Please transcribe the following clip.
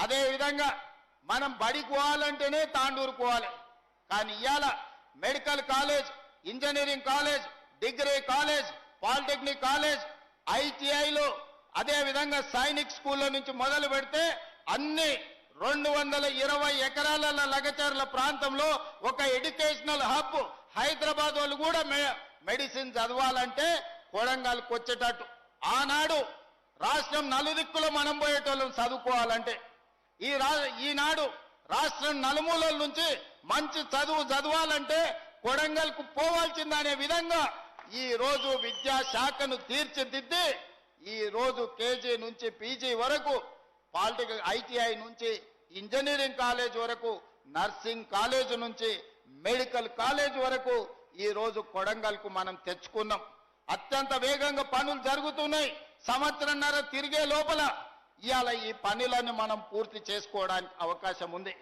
అదే విధంగా మనం బడికి పోవాలంటేనే తాండూరు పోవాలి. కానీ ఇవాళ medical college, engineering college, degree college, polytechnic college, ఐటీఐలో అదే విధంగా సైనిక్ స్కూల్లో నుంచి మొదలు పెడితే అన్ని 220 ఎకరాల లగచర్ల ప్రాంతంలో ఒక ఎడ్యుకేషనల్ హబ్ హైదరాబాద్ వాళ్ళు కూడా మెడిసిన్ చదవాలంటే కొడంగల్కి వచ్చేటట్టు. ఆనాడు రాష్ట్రం నలుదిక్కులో మనం పోయేటోళ్ళం చదువుకోవాలంటే ఈనాడు రాష్ట్రం నలుమూలల నుంచి మంచి చదువు చదవాలంటే కొడంగల్కు పోవాల్సిందనే విధంగా ఈ రోజు విద్యాశాఖను తీర్చిదిద్ది ఈ రోజు కేజీ నుంచి పీజీ వరకు, పాలిటెక్నిక్ ఐటీఐ నుంచి ఇంజనీరింగ్ కాలేజ్ వరకు, నర్సింగ్ కాలేజ్ నుంచి మెడికల్ కాలేజ్ వరకు ఈ రోజు కొడంగల్కు మనం తెచ్చుకున్నాం. అత్యంత వేగంగా పనులు జరుగుతున్నాయి. సంవత్సరంన్నర తిరిగే లోపల ఇవాళ ఈ పనులను మనం పూర్తి చేసుకోవడానికి అవకాశం ఉంది.